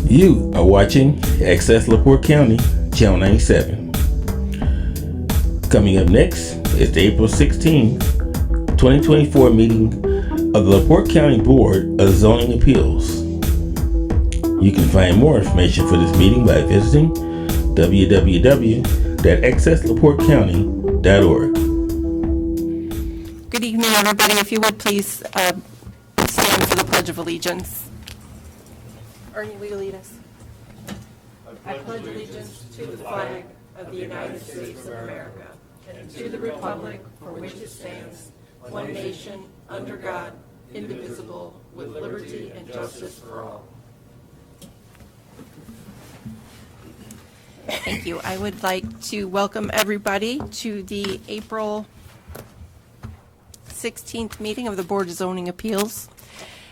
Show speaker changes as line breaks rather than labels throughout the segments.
You are watching Access LaPorte County, Channel 97. Coming up next is the April 16, 2024 meeting of the LaPorte County Board of Zoning Appeals. You can find more information for this meeting by visiting www.accesslaportecounty.org.
Good evening, everybody. If you would please stand for the Pledge of Allegiance. Ernie, will you lead us? I pledge allegiance to the flag of the United States of America and to the republic for which it stands, one nation, under God, indivisible, with liberty and justice for all. Thank you. I would like to welcome everybody to the April 16th meeting of the Board of Zoning Appeals,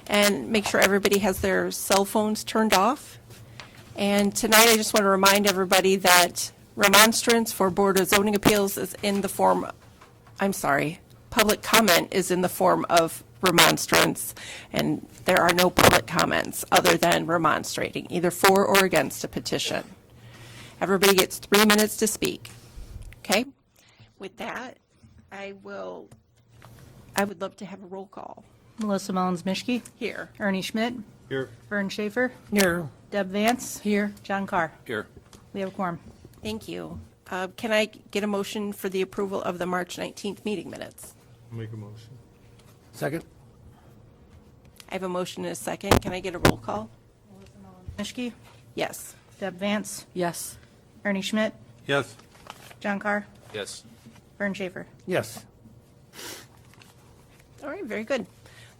and make sure everybody has their cell phones turned off. And tonight I just want to remind everybody that remonstrance for Board of Zoning Appeals is in the form, public comment is in the form of remonstrance, and there are no public comments other than remonstrating, either for or against a petition. Everybody gets 3 minutes to speak. Okay? With that, I would love to have a roll call.
Melissa Mullins-Mischke.
Here.
Ernie Schmidt.
Here.
Vern Schaefer.
Here.
Deb Vance. Here. John Carr.
Here.
We have a quorum.
Thank you. Can I get a motion for the approval of the March 19th meeting minutes?
Make a motion. Second.
I have a motion and a second. Can I get a roll call?
Mischke.
Yes.
Deb Vance.
Yes.
Ernie Schmidt.
Yes.
John Carr.
Yes.
Vern Schaefer.
Yes.
All right, very good.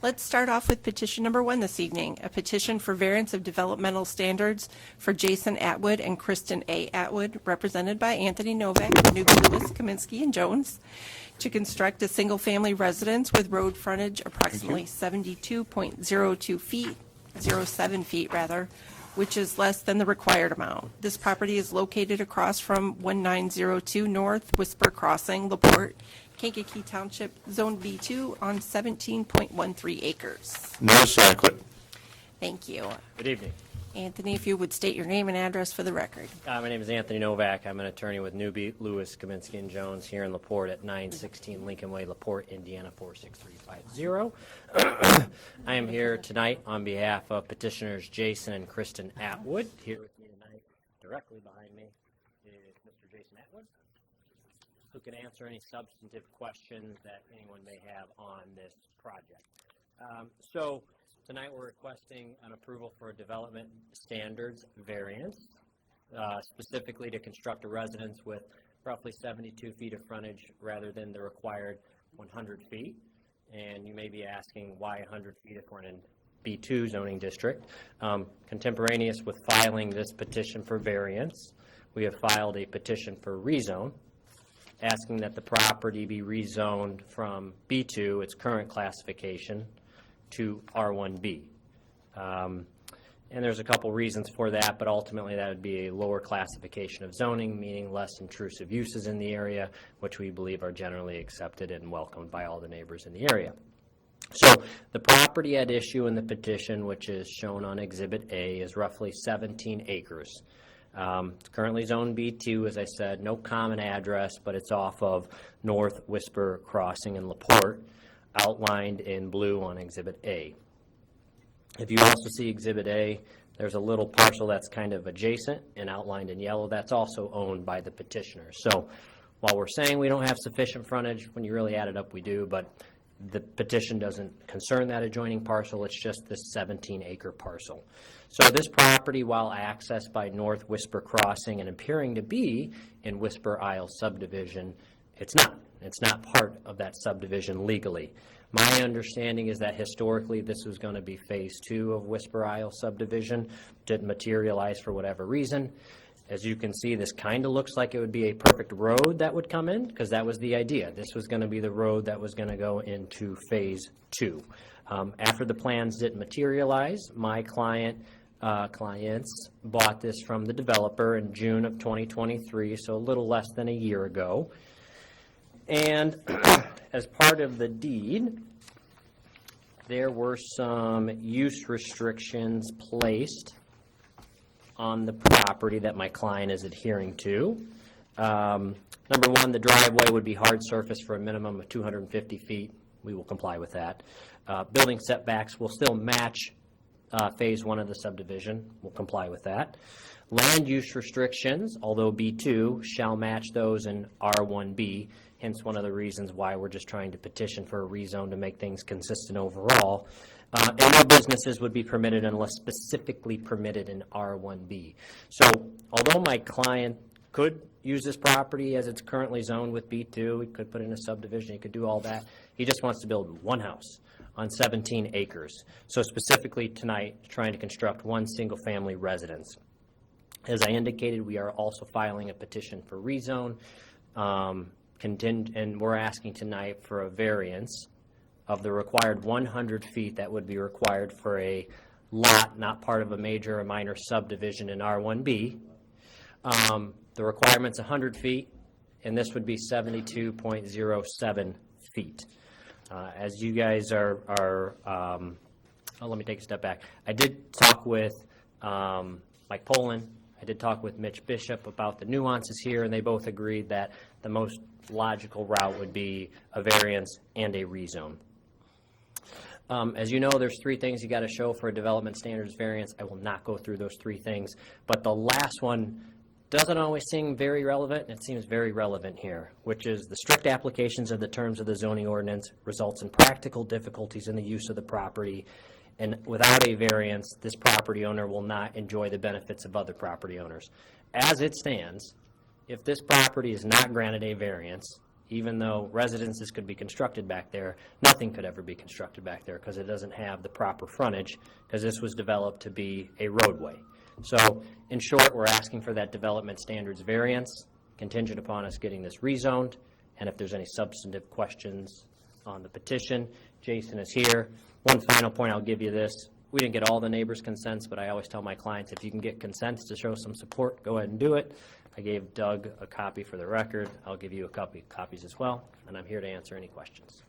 Let's start off with petition number 1 this evening, a petition for variance of developmental standards for Jason Atwood and Kristen A. Atwood, represented by Anthony Novak, Newby, Lewis, Kaminsky, and Jones, to construct a single-family residence with road frontage approximately 72.02 feet, 07 feet rather, which is less than the required amount. This property is located across from 1902 North Whisper Crossing, LaPorte, Kankakee Township, Zone B2 on 17.13 acres.
Notice adequate.
Thank you.
Good evening.
Anthony, if you would state your name and address for the record.
My name is Anthony Novak. I'm an attorney with Newby, Lewis, Kaminsky, and Jones here in LaPorte at 916 Lincoln Way, LaPorte, Indiana 46350. I am here tonight on behalf of petitioners Jason and Kristen Atwood. Here with me tonight, directly behind me, is Mr. Jason Atwood, who can answer any substantive questions that anyone may have on this project. Tonight we're requesting an approval for a development standards variance, specifically to construct a residence with roughly 72 feet of frontage rather than the required 100 feet. And you may be asking why 100 feet if we're in B2 zoning district. Contemporaneous with filing this petition for variance, we have filed a petition for rezone, asking that the property be rezoned from B2, its current classification, to R1B. And there's a couple reasons for that, but ultimately that would be a lower classification of zoning, meaning less intrusive uses in the area, which we believe are generally accepted and welcomed by all the neighbors in the area. So the property at issue in the petition, which is shown on Exhibit A, is roughly 17 acres. It's currently Zone B2, as I said, no common address, but it's off of North Whisper Crossing in LaPorte, outlined in blue on Exhibit A. If you also see Exhibit A, there's a little parcel that's kind of adjacent and outlined in yellow. That's also owned by the petitioner. So while we're saying we don't have sufficient frontage, when you really add it up, we do, but the petition doesn't concern that adjoining parcel. It's just this 17-acre parcel. So this property, while accessed by North Whisper Crossing and appearing to be in Whisper Isle subdivision, it's not. It's not part of that subdivision legally. My understanding is that historically this was going to be phase 2 of Whisper Isle subdivision. Didn't materialize for whatever reason. As you can see, this kind of looks like it would be a perfect road that would come in, because that was the idea. This was going to be the road that was going to go into phase 2. After the plans didn't materialize, my clients bought this from the developer in June of 2023, so a little less than a year ago. And as part of the deed, there were some use restrictions placed on the property that my client is adhering to. Number one, the driveway would be hard surface for a minimum of 250 feet. We will comply with that. Building setbacks will still match Phase 1 of the subdivision. We'll comply with that. Land use restrictions, although B2, shall match those in R1B, hence one of the reasons why we're just trying to petition for a rezone to make things consistent overall. And no businesses would be permitted unless specifically permitted in R1B. So although my client could use this property as it's currently zoned with B2, he could put in a subdivision, he could do all that, he just wants to build one house on 17 acres. So specifically tonight, trying to construct one single-family residence. As I indicated, we are also filing a petition for rezone, and we're asking tonight for a variance of the required 100 feet that would be required for a lot not part of a major or minor subdivision in R1B. The requirement's 100 feet, and this would be 72.07 feet. As you guys are let me take a step back. I did talk with Mike Poland. I did talk with Mitch Bishop about the nuances here, and they both agreed that the most logical route would be a variance and a rezone. As you know, there's three things you got to show for a development standards variance. I will not go through those three things, but the last one doesn't always seem very relevant, and it seems very relevant here, which is the strict applications of the terms of the zoning ordinance results in practical difficulties in the use of the property, and without a variance, this property owner will not enjoy the benefits of other property owners. As it stands, if this property is not granted a variance, even though residences could be constructed back there, nothing could ever be constructed back there because it doesn't have the proper frontage, because this was developed to be a roadway. So, in short, we're asking for that development standards variance, contingent upon us getting this rezoned, and if there's any substantive questions on the petition, Jason is here. One final point, I'll give you this. We didn't get all the neighbors' consents, but I always tell my clients, if you can get consents to show some support, go ahead and do it. I gave Doug a copy for the record. I'll give you a copies as well, and I'm here to answer any questions.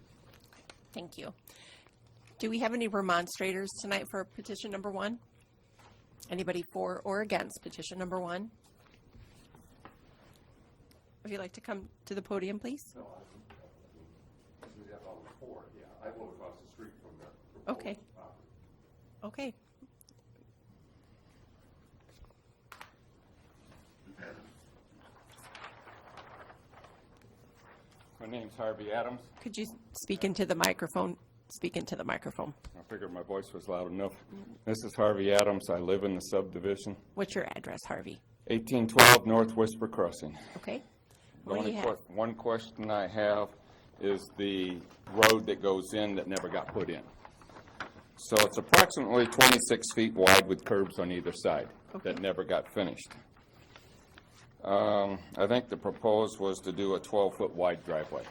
Thank you. Do we have any remonstrators tonight for petition number 1? Anybody for or against petition number 1? Would you like to come to the podium, please?
No, I was for, yeah. I live across the street from the
Okay. Okay.
My name's Harvey Adams.
Could you speak into the microphone? Speak into the microphone.
I figured my voice was loud enough. This is Harvey Adams. I live in the subdivision.
What's your address, Harvey?
1812 North Whisper Crossing.
Okay.
The
What do you have?
one question I have is the road that goes in that never got put in. So it's approximately 26 feet wide with curbs on either side that never got finished. I think the proposed was to do a 12-foot wide driveway.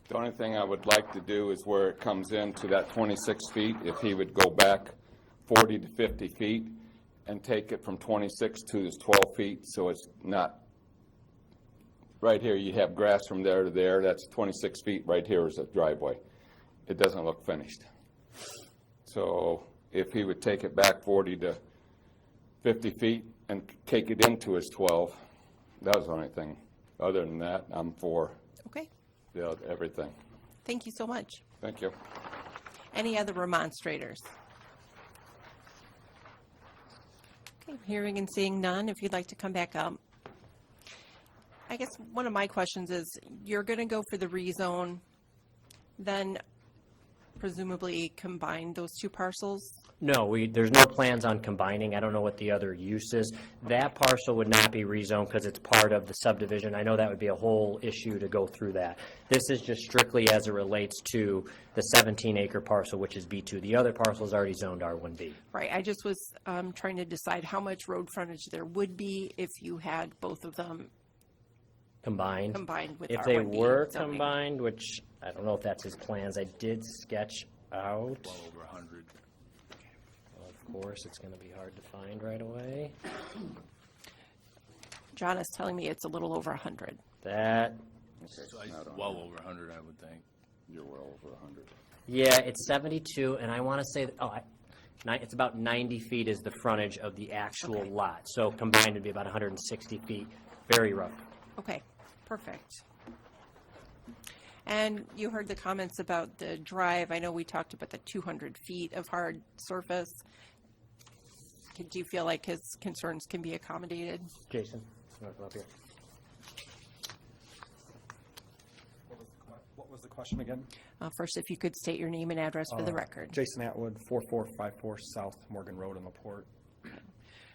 The only thing I would like to do is where it comes into that 26 feet, if he would go back 40 to 50 feet and take it from 26 to this 12 feet, so it's not, right here you have grass from there to there, that's 26 feet, right here is a driveway. It doesn't look finished. So if he would take it back 40 to 50 feet and take it into his 12, that was the only thing. Other than that, I'm for
Okay.
everything.
Thank you so much.
Thank you.
Any other remonstrators? Okay, hearing and seeing none, if you'd like to come back up. I guess one of my questions is, you're going to go for the rezone, then presumably combine those two parcels?
No, there's no plans on combining. I don't know what the other use is. That parcel would not be rezoned because it's part of the subdivision. I know that would be a whole issue to go through that. This is just strictly as it relates to the 17-acre parcel, which is B2. The other parcel is already zoned R1B.
Right, I just was trying to decide how much road frontage there would be if you had both of them
Combined
with
if
R1B
they were
zoning.
combined, which I don't know if that's his plans. I did sketch out.
Well over 100.
Of course, it's going to be hard to find right away.
John is telling me it's a little over 100.
That,
So well over 100, I would think.
You're well over 100.
yeah, it's 72, and I want to say, It's about 90 feet is the frontage of the actual lot. So combined it'd be about 160 feet, very rough.
Okay, perfect. And you heard the comments about the drive. I know we talked about the 200 feet of hard surface. Do you feel like his concerns can be accommodated?
Jason, you want to come up here?
What was the question again?
First, if you could state your name and address for the record.
Jason Atwood, 4454 South Morgan Road in LaPorte.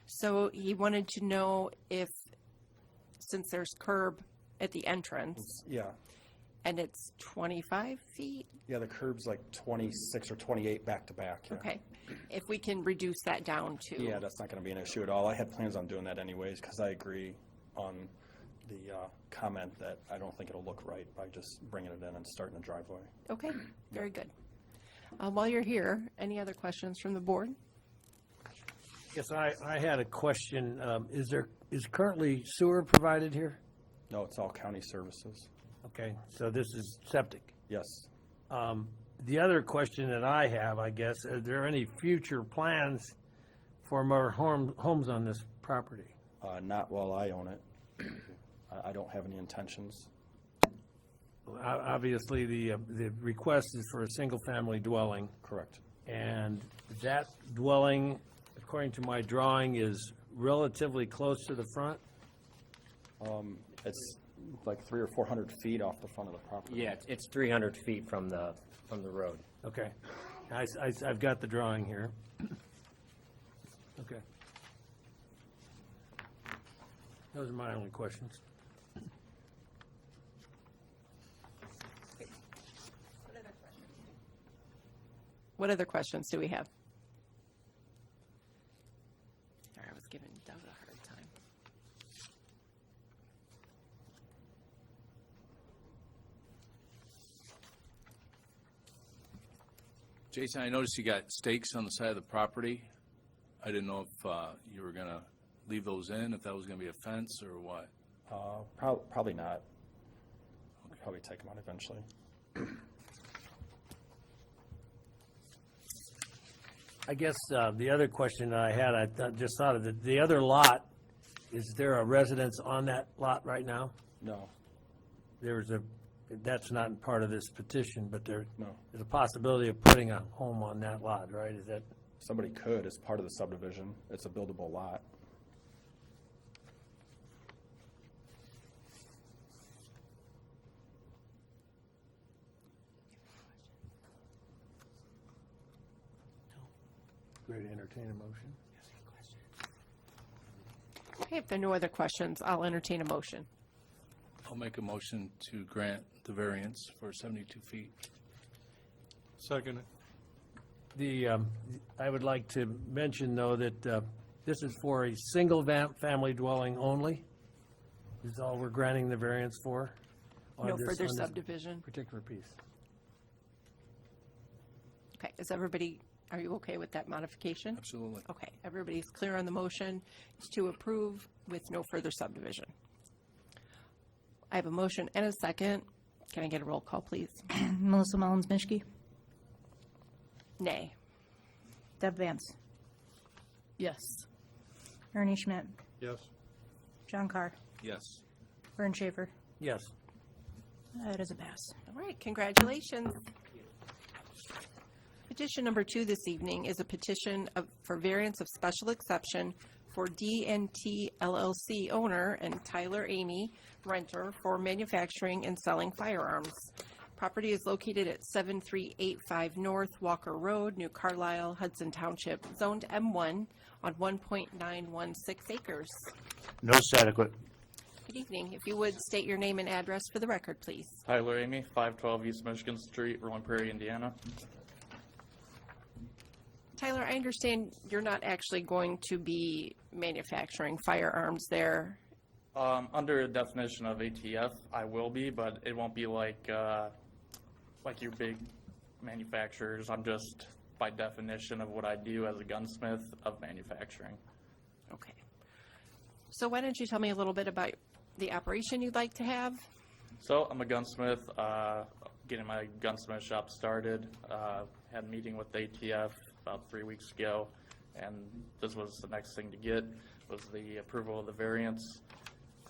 So he wanted to know if, since there's curb at the entrance
Yeah,
and it's 25 feet,
yeah, the curb's like 26 or 28 back to back. Yeah.
okay, if we can reduce that down to.
Yeah, that's not going to be an issue at all. I had plans on doing that anyways because I agree on the comment that I don't think it'll look right by just bringing it in and starting the driveway.
Okay, very good. While you're here, any other questions from the board?
Yes, I had a question. Is currently sewer provided here?
No, it's all county services.
Okay, so this is septic.
Yes.
The other question that I have, I guess, are there any future plans for more homes on this property?
Not while I own it. I don't have any intentions.
Obviously, the request is for a single-family dwelling,
Correct.
and that dwelling, according to my drawing, is relatively close to the front.
It's like 300 or 400 feet off the front of the property.
Yeah, it's 300 feet from the road.
Okay. I've got the drawing here. Okay. Those are my only questions.
What other questions do we have? Sorry, I was giving Doug a hard time.
Jason, I noticed you got stakes on the side of the property. I didn't know if you were gonna leave those in, if that was gonna be a fence or what.
Probably not. I'll probably take them out eventually.
I guess the other question that I had, just thought of it, the other lot, is there a residence on that lot right now?
No,
That's not part of this petition, but there's
no.
a possibility of putting a home on that lot, right? Is that,
Somebody could as part of the subdivision. It's a buildable lot.
ready to entertain a motion?
Okay, if there are no other questions, I'll entertain a motion.
I'll make a motion to grant the variance for 72 feet.
Second.
I would like to mention, though, that this is for a single family dwelling only. Is all we're granting the variance for? on
No
this-
further
on this
subdivision.
Particular piece.
Okay, are you okay with that modification?
Absolutely.
Okay, everybody's clear on the motion. It's to approve with no further subdivision. I have a motion and a second. Can I get a roll call, please?
Melissa Mullins-Mishke,
Nay.
Deb Vance,
Yes.
Ernie Schmidt,
Yes.
John Carr,
Yes.
Vern Schaefer.
Yes.
That is a pass.
All right, congratulations. Petition number 2 this evening is a petition for variance of special exception for D&T LLC owner and Tyler Amy renter for manufacturing and selling firearms. Property is located at 7385 North Walker Road, New Carlisle, Hudson Township, zoned M1 on 1.916 acres.
No adequate.
Good evening. If you would state your name and address for the record, please.
Tyler Amy, 512 East Michigan Street, Rolling Prairie, Indiana.
Tyler, I understand you're not actually going to be manufacturing firearms there.
Under a definition of ATF, I will be, but it won't be like your big manufacturers. I'm just, by definition of what I do as a gunsmith, of manufacturing.
Okay. So why don't you tell me a little bit about the operation you'd like to have?
So I'm a gunsmith, getting my gunsmith shop started. Had a meeting with ATF about 3 weeks ago, and this was the next thing to get, was the approval of the variance.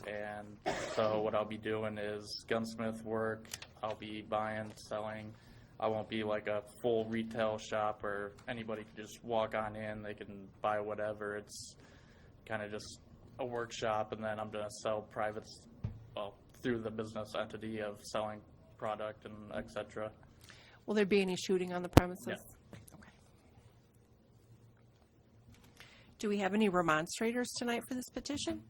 And so what I'll be doing is gunsmith work. I'll be buying, selling. I won't be like a full retail shop where anybody can just walk on in, they can buy whatever. It's kind of just a workshop, and then I'm going to sell privates, well, through the business entity of selling product and et cetera.
Will there be any shooting on the premises?
Yeah.
Okay. Do we have any remonstrators tonight for this petition?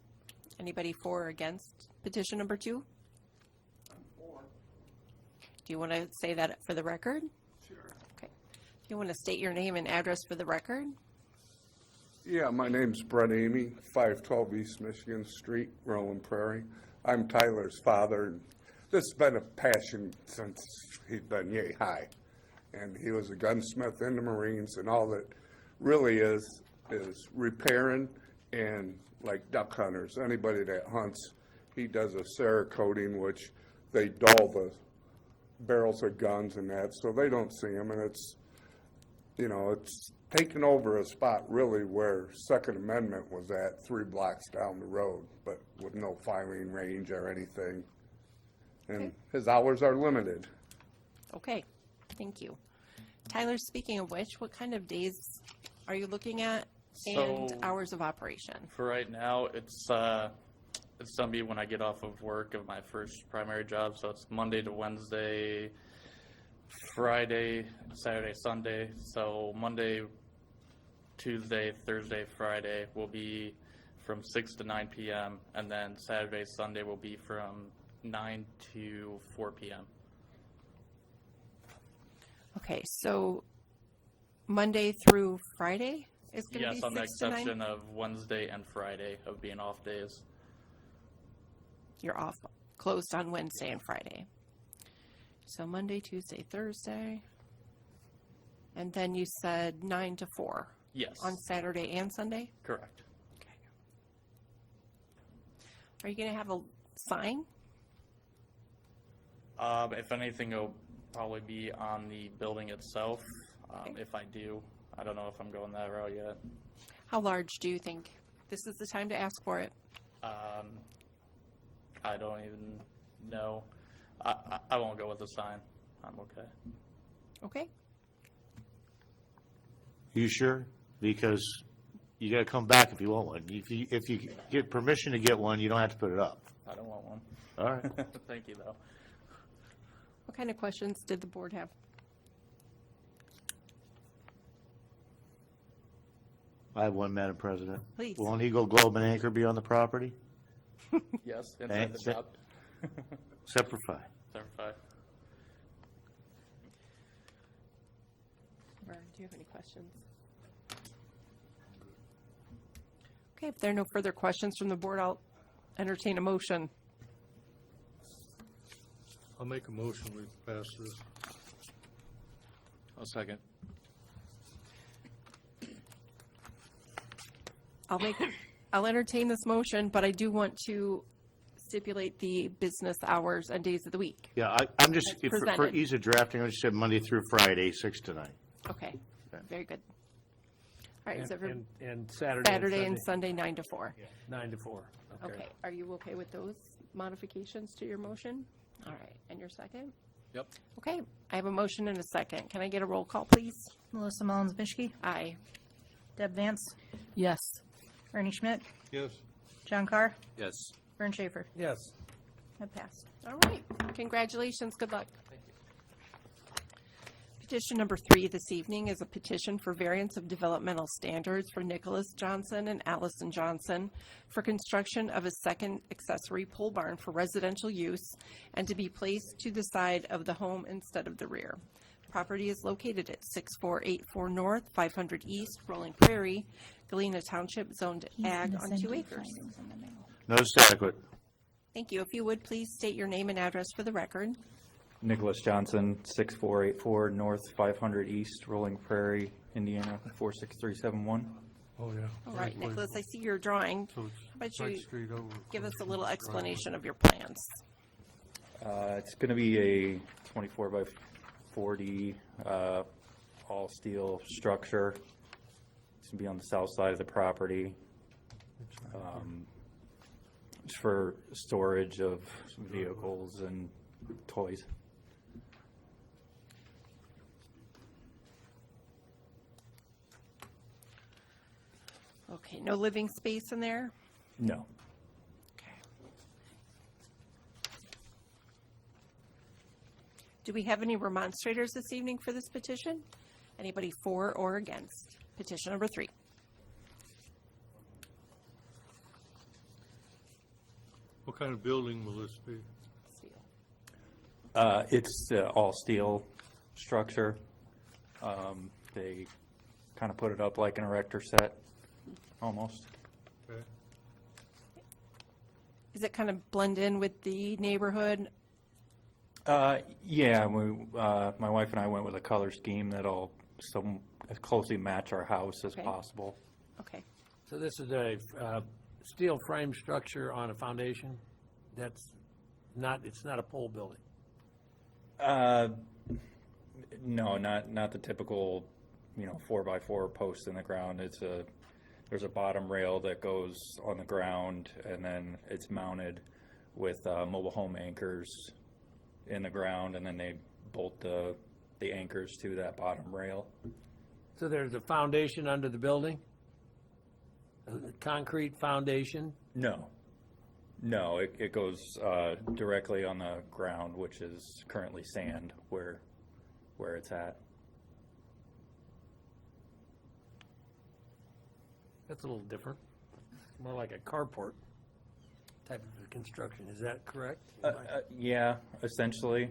Anybody for or against petition number 2? Do you want to say that for the record?
Sure.
Okay. Do you want to state your name and address for the record?
Yeah, my name's Brett Amy, 512 East Michigan Street, Roland Prairie. I'm Tyler's father. And this has been a passion since he's been yay high. And he was a gunsmith in the Marines, and all that really is repairing and like duck hunters. Anybody that hunts, he does a Cerakoting, which they dull the barrels of guns and that, so they don't see them, and it's, you know, it's taken over a spot really where Second Amendment was at 3 blocks down the road, but with no firing range or anything. And
Okay.
his hours are limited.
Okay, thank you. Tyler, speaking of which, what kind of days are you looking at and
So-
hours of operation?
For right now, it's going to be when I get off of work of my first primary job. So it's Monday to Wednesday, Friday, Saturday, Sunday. So Monday, Tuesday, Thursday, Friday will be from 6 to 9 p.m. And then Saturday, Sunday will be from 9 to 4 p.m.
Okay, so Monday through Friday is going to
Yes,
be
on the
6 to 9?
exception of Wednesday and Friday of being off days.
You're off, closed on Wednesday and Friday. So Monday, Tuesday, Thursday. And then you said 9 to 4
Yes,
on Saturday and Sunday?
correct.
Okay. Are you going to have a sign?
If anything, it'll probably be on the building itself.
Okay.
If I do, I don't know if I'm going that route yet.
How large do you think? This is the time to ask for it.
I don't even know. I won't go with the sign. I'm okay.
Okay?
You sure? Because you gotta come back if you want one. If you get permission to get one, you don't have to put it up.
I don't want one.
All right.
Thank you, though.
What kind of questions did the board have?
I have one, Madam President.
Please.
Will an Eagle Globe and Anchor be on the property?
Yes, inside
Thanks.
the shop.
Semper Fi.
Certified.
Vern, do you have any questions? Okay, if there are no further questions from the board, I'll entertain a motion.
I'll make a motion, we pass this.
I'll second.
I'll entertain this motion, but I do want to stipulate the business hours and days of the week.
Yeah, I'm just,
As
for
presented.
ease of drafting, I just said Monday through Friday, 6 to 9.
Okay, very good. All right,
And,
so for
and Saturday
Saturday and Sunday, 9 to 4.
9 to 4.
Okay, are you okay with those modifications to your motion? All right, and your second?
Yep.
Okay, I have a motion and a second. Can I get a roll call, please?
Melissa Mullins-Mishke,
Aye.
Deb Vance,
Yes.
Ernie Schmidt,
Yes.
John Carr,
Yes.
Vern Schaefer.
Yes.
That passed.
All right, congratulations, good luck. Petition number 3 this evening is a petition for variance of developmental standards for Nicholas Johnson and Allison Johnson for construction of a second accessory pole barn for residential use and to be placed to the side of the home instead of the rear. Property is located at 6484 North, 500 East, Rolling Prairie, Galena Township, zoned ag on 2 acres.
Notice adequate.
Thank you. If you would, please state your name and address for the record.
Nicholas Johnson, 6484 North, 500 East, Rolling Prairie, Indiana, 46371.
Oh, yeah.
All right, Nicholas, I see your drawing.
So it's
How about
right
you
street over.
give us a little explanation of your plans?
It's going to be a 24 by 40 all-steel structure. It's going to be on the south side of the property. It's for storage of vehicles and toys.
Okay, no living space in there?
No.
Okay. Do we have any remonstrators this evening for this petition? Anybody for or against? Petition number 3.
What kind of building will this be?
It's all steel structure. They kind of put it up like an erector set, almost.
Okay.
Is it kind of blend in with the neighborhood?
Yeah, my wife and I went with a color scheme that'll as closely match our house as
Okay.
possible.
Okay.
So this is a steel frame structure on a foundation? That's not, it's not a pole building?
No, not the typical, 4x4 post in the ground. There's a bottom rail that goes on the ground, and then it's mounted with mobile home anchors in the ground, and then they bolt the anchors to that bottom rail.
So there's a foundation under the building? A concrete foundation?
No, it goes directly on the ground, which is currently sand where it's at.
That's a little different. More like a carport type of construction. Is that correct?
Yeah, essentially.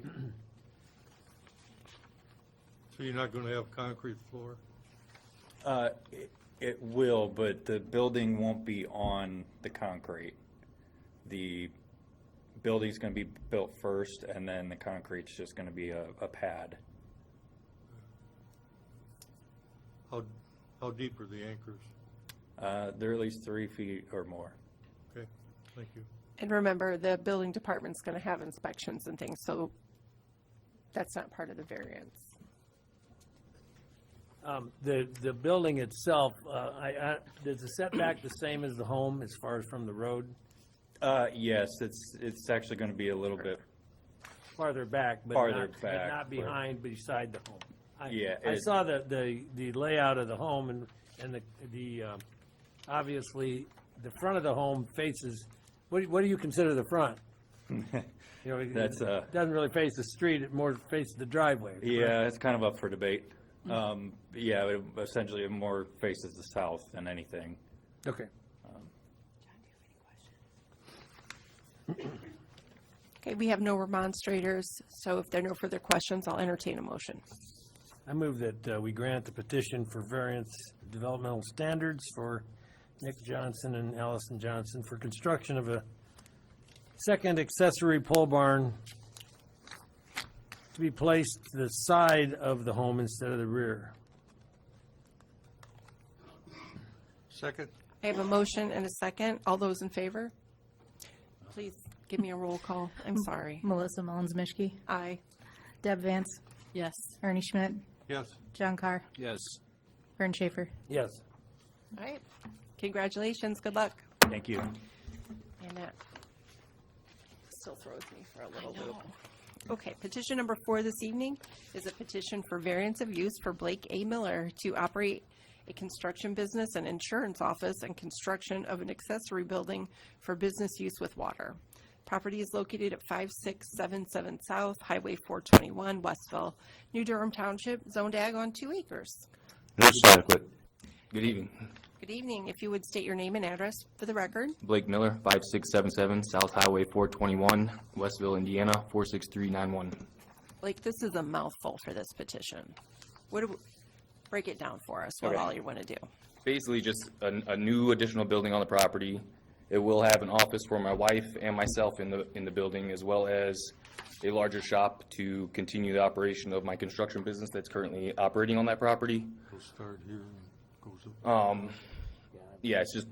So you're not going to have concrete floor?
It will, but the building won't be on the concrete. The building's going to be built first, and then the concrete's just going to be a pad.
How deep are the anchors?
They're at least 3 feet or more.
Okay, thank you.
And remember, the building department's going to have inspections and things, so that's not part of the variance.
The building itself, is the setback the same as the home as far as from the road?
Yes, it's actually going to be a little bit.
Farther back, but
Farther
not,
back,
but not behind, beside the home.
Yeah,
I
it-
saw the layout of the home, and the obviously, the front of the home faces, what do you consider the front?
That's,
It doesn't really face the street, it more faces the driveway. correct?
Yeah, it's kind of up for debate. Yeah, it essentially it more faces the south than anything.
Okay.
Okay, we have no remonstrators, so if there are no further questions, I'll entertain a motion.
I move that we grant the petition for variance developmental standards for Nick Johnson and Allison Johnson for construction of a second accessory pole barn to be placed to the side of the home instead of the rear.
Second?
I have a motion and a second. All those in favor? Please give me a roll call. I'm sorry.
Melissa Mullins-Mishke.
Aye.
Deb Vance.
Yes.
Ernie Schmidt.
Yes.
John Carr.
Yes.
Vern Schaefer.
Yes.
All right. Congratulations. Good luck.
Thank you.
And that still throws me for a little loop. Okay, petition number 4 this evening is a petition for variance of use for Blake A. Miller to operate a construction business and insurance office and construction of an accessory building for business use with water. Property is located at 5677 South, Highway 421, Westville, New Durham Township, zoned ag on 2 acres.
That's adequate. Good evening.
Good evening. If you would state your name and address for the record.
Blake Miller, 5677 South Highway 421, Westville, Indiana, 46391.
Blake, this is a mouthful for this petition. Break it down for us, what
Okay.
all you want to do.
Basically just a new additional building on the property. It will have an office for my wife and myself in the building, as well as a larger shop to continue the operation of my construction business that's currently operating on that property.
We'll start here and goes up.
Yeah, it's just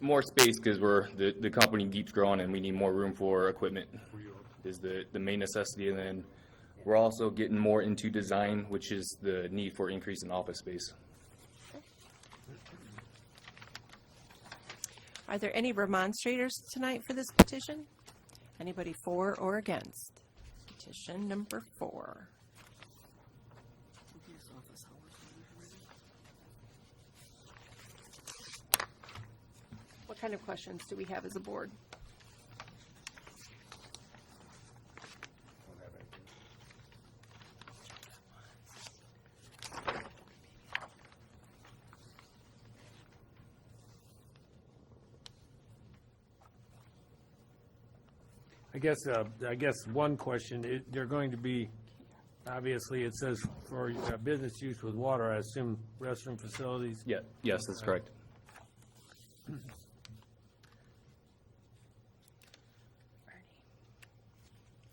more space because the company keeps growing and we need more room for equipment is the main necessity. And then We're also getting more into design, which is the need for increase in office space.
Are there any remonstrators tonight for this petition? Anybody for or against? Petition number 4. What kind of questions do we have as a board?
I guess one question, they're going to be, obviously, it says for business use with water, I assume restroom facilities?
Yeah, yes, that's correct.
Bernie,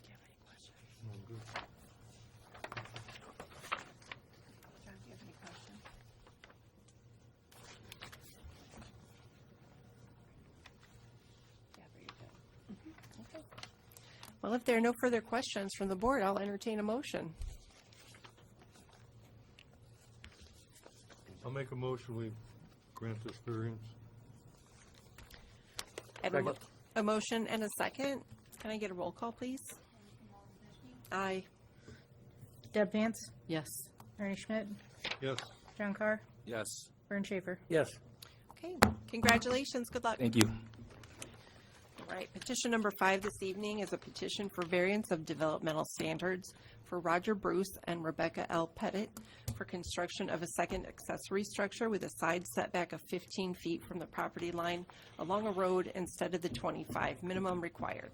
do you have any questions? John, do you have any questions? Deb, are you good? Okay. Well, if there are no further questions from the board, I'll entertain a motion.
I'll make a motion, we grant this variance.
I have a motion and a second. Can I get a roll call, please? Aye.
Deb Vance,
Yes.
Ernie Schmidt,
Yes.
John Carr,
Yes.
Vern Schaefer.
Yes.
Okay, congratulations, good luck.
Thank you.
All right, petition number 5 this evening is a petition for variance of developmental standards for Roger Bruce and Rebecca L. Pettit for construction of a second accessory structure with a side setback of 15 feet from the property line along a road instead of the 25 minimum required.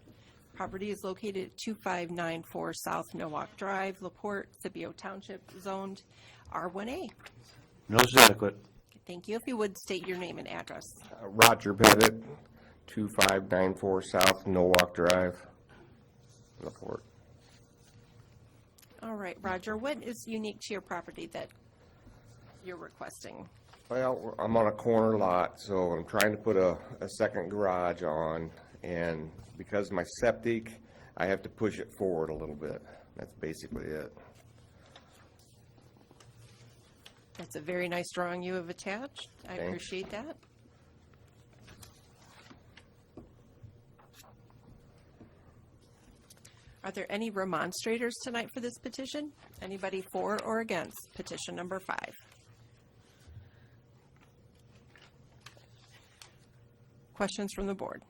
Property is located at 2594 South Nowak Drive, LaPorte, Scipio Township, zoned R1A.
Notice is adequate.
Thank you. If you would state your name and address.
Roger Pettit, 2594 South Nowak Drive, LaPorte.
All right, Roger, what is unique to your property that you're requesting?
Well, I'm on a corner lot, so I'm trying to put a second garage on, and because of my septic, I have to push it forward a little bit. That's basically it.
That's a very nice drawing you have attached. I
Thanks.
appreciate that. Are there any remonstrators tonight for this petition? Anybody for or against petition number 5? Questions from the board?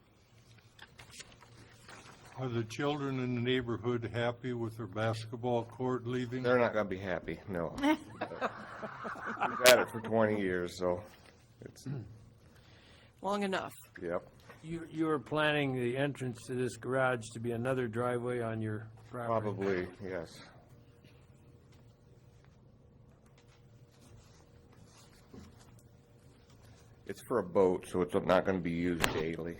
Are the children in the neighborhood happy with their basketball court leaving?
They're not gonna be happy, no. We've had it for 20 years, so it's,
Long enough.
yep.
You are planning the entrance to this garage to be another driveway on your property?
Probably, yes. It's for a boat, so it's not gonna be used daily.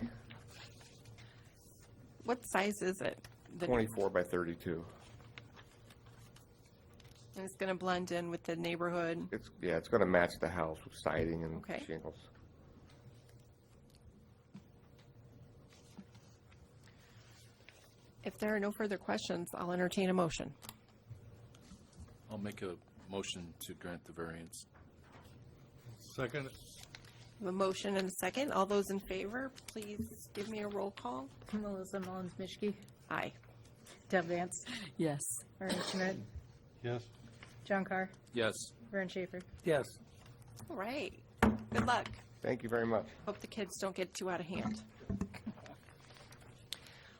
What size is it?
24 by 32.
And it's going to blend in with the neighborhood.
It's gonna match the house with siding and
Okay.
shingles.
If there are no further questions, I'll entertain a motion.
I'll make a motion to grant the variance.
Second?
A motion and a second. All those in favor, please give me a roll call.
Melissa Mullins-Mischke,
Aye.
Deb Vance,
Yes.
Ernie Schmidt,
Yes.
John Carr,
Yes.
Vern Schaefer.
Yes.
All right. Good luck.
Thank you very much.
Hope the kids don't get too out of hand.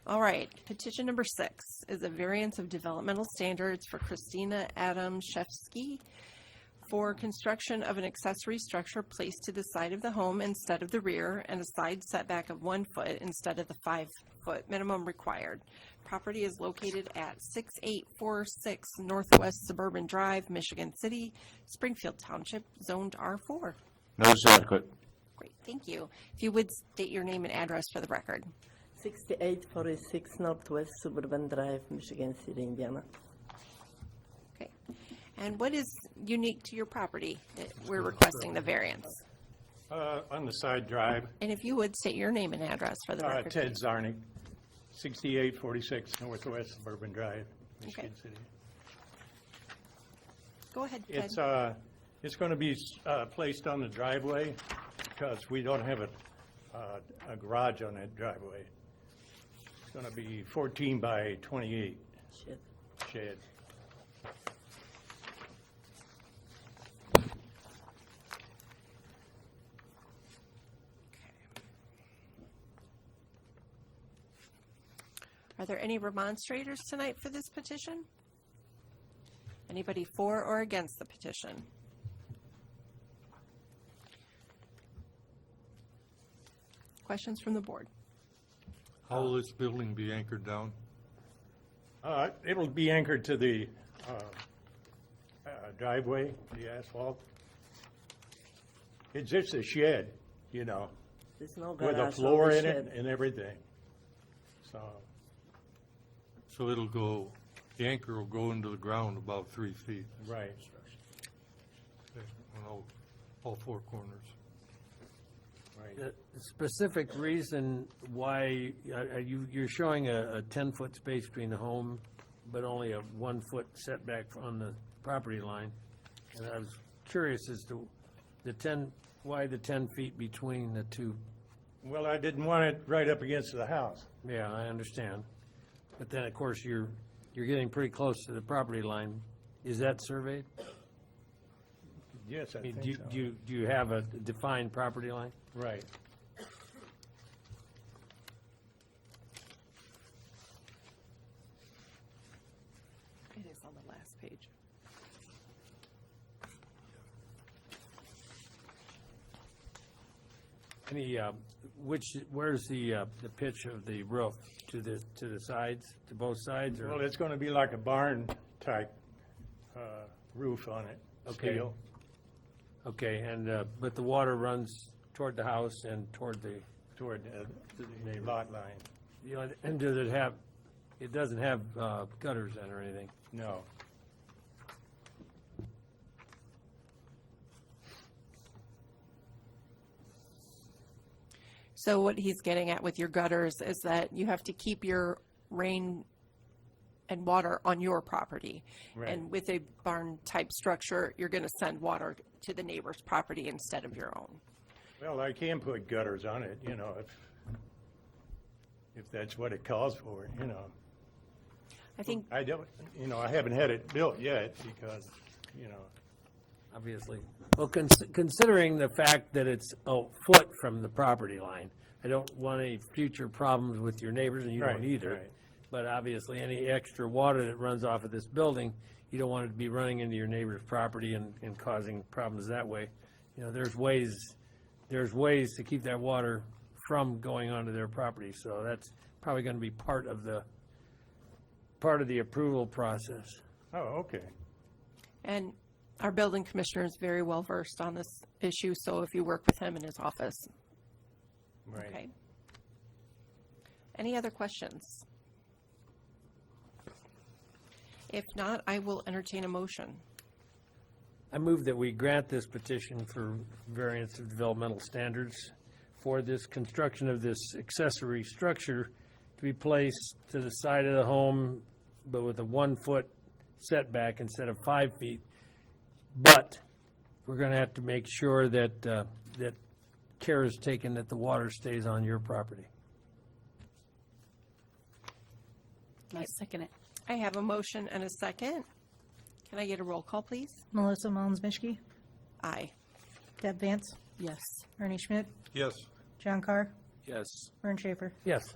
All right, petition number 6 is a variance of developmental standards for Christina Adamszewski for construction of an accessory structure placed to the side of the home instead of the rear and a side setback of 1 foot instead of the 5-foot minimum required. Property is located at 6846 Northwest Suburban Drive, Michigan City, Springfield Township, zoned R4.
Notice is adequate.
Great, thank you. If you would state your name and address for the record.
6846 Northwest Suburban Drive, Michigan City, Indiana.
Okay. And what is unique to your property that we're requesting the variance?
On the side drive,
And if you would state your name and address for the record.
Ted Zarnick, 6846 Northwest Suburban Drive, Michigan City.
Go ahead, Ted.
It's going to be placed on the driveway because we don't have a garage on that driveway. It's going to be 14 by 28 shed.
Are there any remonstrators tonight for this petition? Anybody for or against the petition? Questions from the board?
How will this building be anchored down?
It'll be anchored to the driveway, the asphalt. It's just a shed, you know,
There's no
with a
garage
floor
on the
in
shed.
it and everything.
So it'll go, the anchor will go into the ground about 3 feet.
Right.
On all four corners.
Right.
The specific reason why, you're showing a 10-foot space between the home, but only a 1-foot setback on the property line. And I was curious as to why the 10 feet between the two?
Well, I didn't want it right up against the house.
Yeah, I understand. But then, of course, you're getting pretty close to the property line. Is that surveyed?
Yes, I think so.
Do you have a defined property line?
Right.
It is on the last page.
Where's the pitch of the roof? To the sides, to both sides? Or?
Well, it's going to be like a barn type roof on it.
Okay.
Steel.
Okay, and, but the water runs toward the house and toward the
lot line.
You know, and it doesn't have gutters in or anything?
No.
So what he's getting at with your gutters is that you have to keep your rain and water on your property.
Right.
And with a barn-type structure, you're going to send water to the neighbor's property instead of your own.
Well, I can put gutters on it, you know, if that's what it calls for, you know.
I think
I don't, you know, I haven't had it built yet because, you know.
Obviously. Well, considering the fact that it's a foot from the property line, I don't want any future problems with your neighbors, and you don't either.
Right.
But obviously, any extra water that runs off of this building, you don't want it to be running into your neighbor's property and causing problems that way. You know, there's ways to keep that water from going onto their property, so that's probably going to be part of the approval process.
Oh, okay.
And our building commissioner is very well versed on this issue, so if you work with him in his office.
Right.
Okay. Any other questions? If not, I will entertain a motion.
I move that we grant this petition for variance of developmental standards for this construction of this accessory structure to be placed to the side of the home, but with a 1-foot setback instead of 5 feet. But we're going to have to make sure that that care is taken that the water stays on your property.
I second it.
I have a motion and a second. Can I get a roll call, please?
Melissa Mullins-Mishke,
Aye.
Deb Vance,
Yes.
Ernie Schmidt,
Yes.
John Carr,
Yes.
Vern Schaefer.
Yes.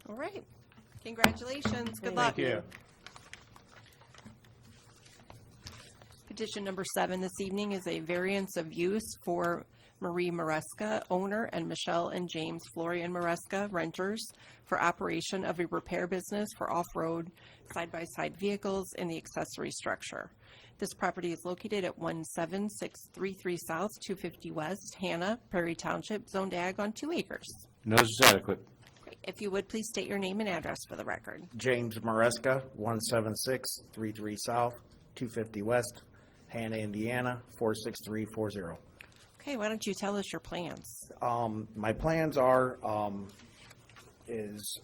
All right. Congratulations. Good luck.
Thank you.
Petition number 7 this evening is a variance of use for Marie Maresca, owner, and Michelle and James Florian Maresca, renters, for operation of a repair business for off-road side-by-side vehicles in the accessory structure. This property is located at 17633 South, 250 West, Hannah, Prairie Township, zoned ag on 2 acres.
Notice is adequate.
Great. If you would, please state your name and address for the record.
James Maresca, 17633 South, 250 West, Hannah, Indiana, 46340.
Okay, why don't you tell us your plans?
My plans are, is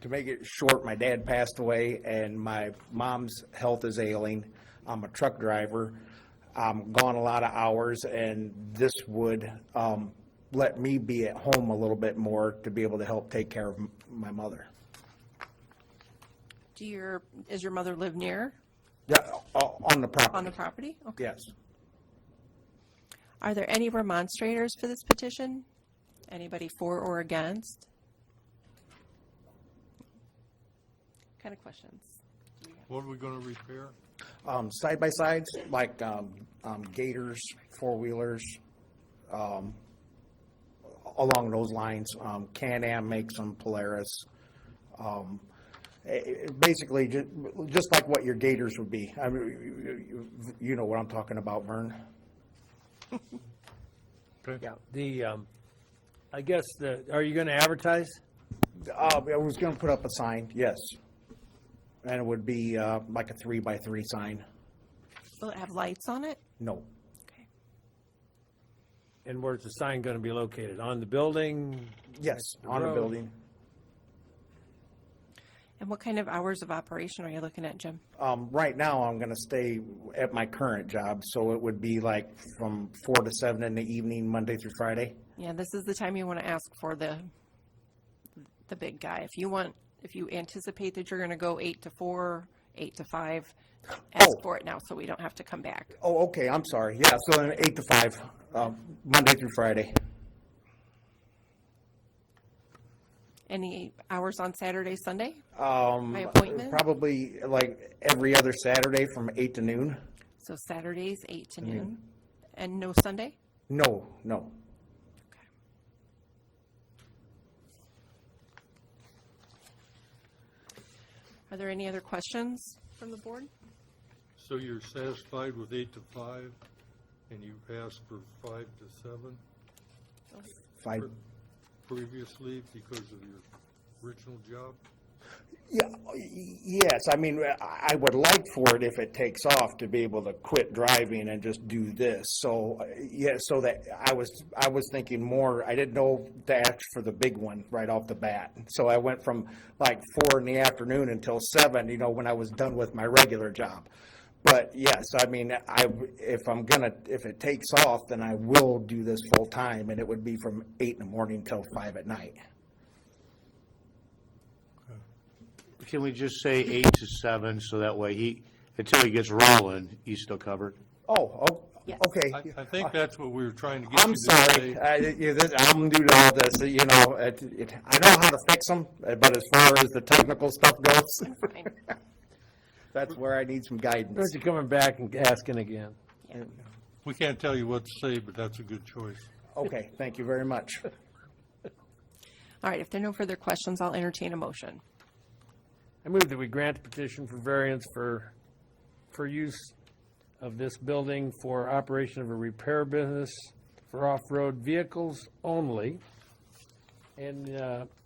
to make it short, my dad passed away and my mom's health is ailing. I'm a truck driver. I'm gone a lot of hours, and this would let me be at home a little bit more to be able to help take care of my mother.
Does your mother live near?
Yeah, on the property.
On the property? Okay.
Yes.
Are there any remonstrators for this petition? Anybody for or against? What kind of questions?
What are we gonna repair?
Side-by-sides, like gators, four-wheelers, along those lines. Can-Am makes them, Polaris. Basically, just like what your gators would be. I mean, you know what I'm talking about, Vern.
Yeah, I guess are you gonna advertise?
I was gonna put up a sign, yes. And it would be like a 3x3 sign.
Will it have lights on it?
No.
And where's the sign gonna be located? On the building?
Yes, on a
road?
building.
And what kind of hours of operation are you looking at, Jim?
Right now, I'm gonna stay at my current job, so it would be like from 4 to 7 in the evening, Monday through Friday.
Yeah, this is the time you want to ask for the big guy. If you anticipate that you're going to go 8 to 4, 8 to 5, ask for it now so we don't have to come back.
Oh, okay, I'm sorry. Yeah, so then 8 to 5, Monday through Friday.
Any hours on Saturday, Sunday?
By
appointment?
Probably like every other Saturday from 8 to noon.
So Saturdays, 8 to
Mhm.
noon. And no Sunday?
No.
Are there any other questions from the board?
So you're satisfied with 8 to 5, and you've asked for 5 to 7?
5.
Previously, because of your original job?
Yeah, yes, I mean, I would like for it, if it takes off, to be able to quit driving and just do this. So, yeah, so that I was thinking more, I didn't know to ask for the big one right off the bat. So I went from like 4 in the afternoon until 7, when I was done with my regular job. But yes, I mean, if it takes off, then I will do this full time, and it would be from 8 in the morning till 5 at night.
Can we just say 8 to 7, so that way until he gets rolling, he's still covered?
Oh, okay.
I think that's what we were trying to get
I'm
you to
sorry.
say.
I'm new to all this. I know how to fix them, but as far as the technical stuff goes, that's where I need some guidance.
Where's you coming back and asking again?
We can't tell you what to say, but that's a good choice.
Okay, thank you very much.
All right, if there are no further questions, I'll entertain a motion.
I move that we grant a petition for variance for use of this building for operation of a repair business for off-road vehicles only and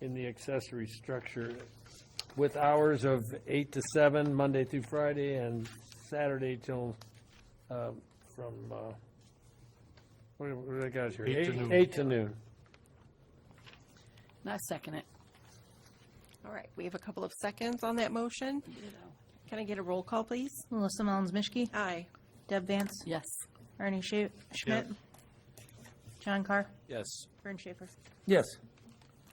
in the accessory structure with hours of 8 to 7, Monday through Friday, and Saturday till from, what do I got here?
8 to noon.
8 to noon.
I second it.
All right, we have a couple of seconds on that motion. Can I get a roll call, please?
Melissa Mullins-Mischke.
Aye.
Deb Vance.
Yes.
Ernie Schmidt. John Carr.
Yes.
Vern Schaefer.
Yes.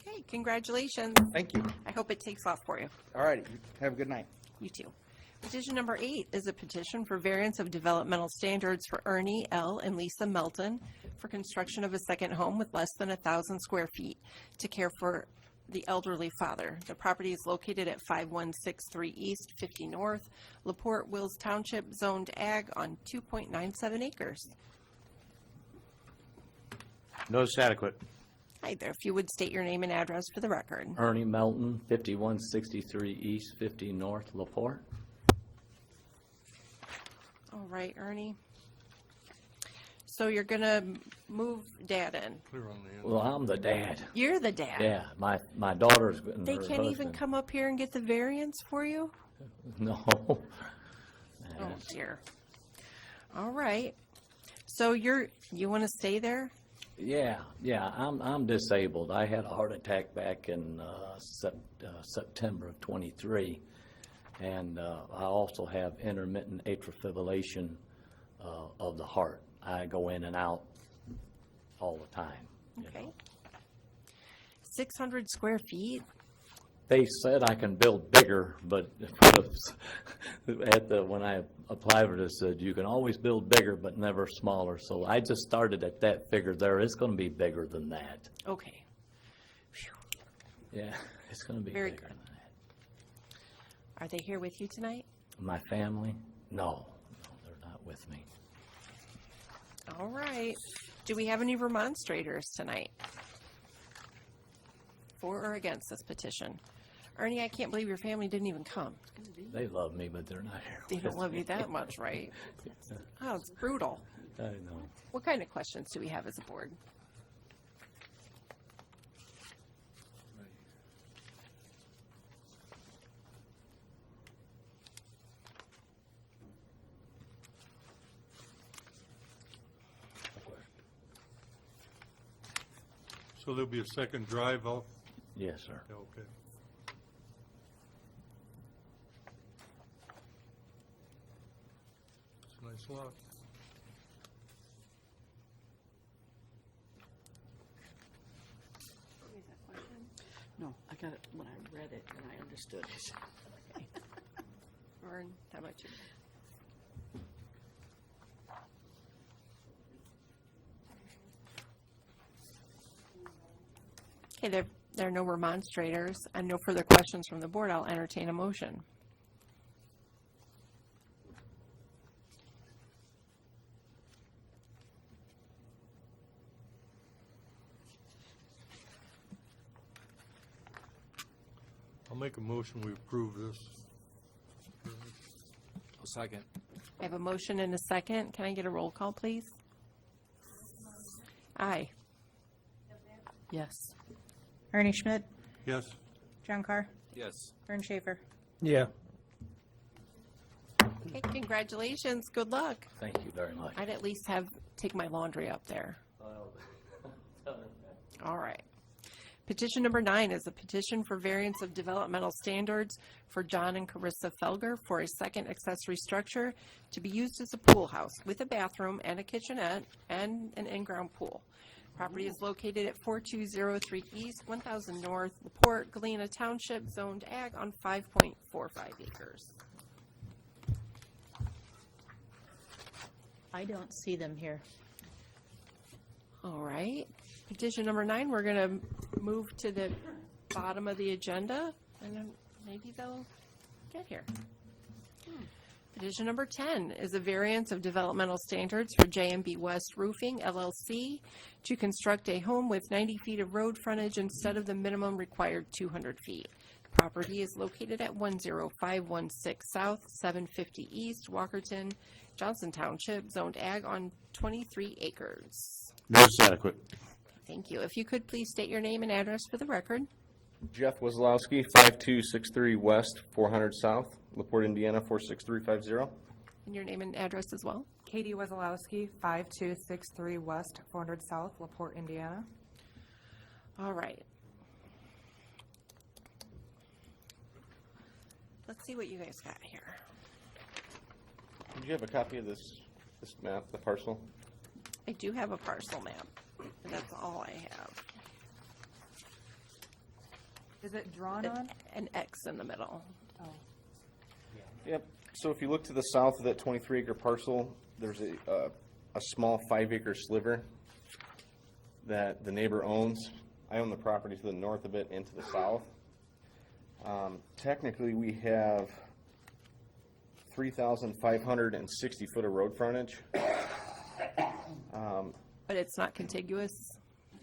Okay, congratulations.
Thank you.
I hope it takes off for you.
All right, have a good night.
You too. Petition number 8 is a petition for variance of developmental standards for Ernie L. and Lisa Melton for construction of a second home with less than 1,000 square feet to care for the elderly father. The property is located at 5163 East, 50 North, LaPorte, Wills Township, zoned ag on 2.97 acres.
Notice adequate.
Hi there. If you would state your name and address for the record.
Ernie Melton, 5163 East, 50 North, LaPorte.
All right, Ernie. So you're going to move Dad in.
Well, I'm the dad.
You're the dad.
Yeah, my daughter's and
They
her
can't even
husband.
come up here and get the variance for you?
No.
Oh, dear. All right. So you want to stay there?
Yeah, I'm disabled. I had a heart attack back in September of 23, And I also have intermittent atrial fibrillation of the heart. I go in and out all the time.
Okay. 600 square feet?
They said I can build bigger, but when I applied for this, said you can always build bigger, but never smaller. So I just started at that figure there. It's going to be bigger than that.
Okay.
Yeah, it's going to be
Very
bigger
good.
than that.
Are they here with you tonight?
My family? No, they're not with me.
All right. Do we have any remonstrators tonight? For or against this petition? Ernie, I can't believe your family didn't even come.
They love me, but they're not here.
They don't love you that much, right? Oh, it's brutal.
I know.
What kind of questions do we have as a board?
So there'll be a second drive off?
Yes, sir.
Yeah, okay. It's a nice lot.
No, I got it when I read it and I understood it.
Vern, how about you? Okay, there are no remonstrators and no further questions from the board. I'll entertain a motion.
I'll make a motion, we approve this.
I'll second.
I have a motion and a second. Can I get a roll call, please? Aye.
Yes. Ernie Schmidt,
Yes?
John Carr,
Yes.
Vern Schaefer.
Yeah.
Okay, congratulations. Good luck.
Thank you very much.
I'd at least take my laundry up there. All right. Petition number 9 is a petition for variance of developmental standards for John and Carissa Felger for a second accessory structure to be used as a pool house with a bathroom and a kitchenette and an in-ground pool. Property is located at 4203 East, 1000 North, LaPorte, Galena Township, zoned ag on 5.45 acres.
I don't see them here.
All right. Petition number 9, we're going to move to the bottom of the agenda, and then maybe they'll get here. Petition number 10 is a variance of developmental standards for J&B West Roofing, LLC, to construct a home with 90 feet of road frontage instead of the minimum required 200 feet. Property is located at 10516 South, 750 East, Walkerton, Johnson Township, zoned ag on 23 acres.
Notice adequate.
Thank you. If you could please state your name and address for the record.
Jeff Wazlowski, 5263 West, 400 South, LaPorte, Indiana, 46350.
And your name and address as well.
Katie Wazalowski, 5263 West, 400 South, LaPorte, Indiana.
All right. Let's see what you guys got here.
Did you have a copy of this map, the parcel?
I do have a parcel map, and that's all I have.
Is it drawn on?
An X in the middle.
Oh.
Yep. So if you look to the south of that 23-acre parcel, there's a small 5-acre sliver that the neighbor owns. I own the property to the north of it and to the south. Technically, we have 3,560 foot of road frontage.
But it's not contiguous?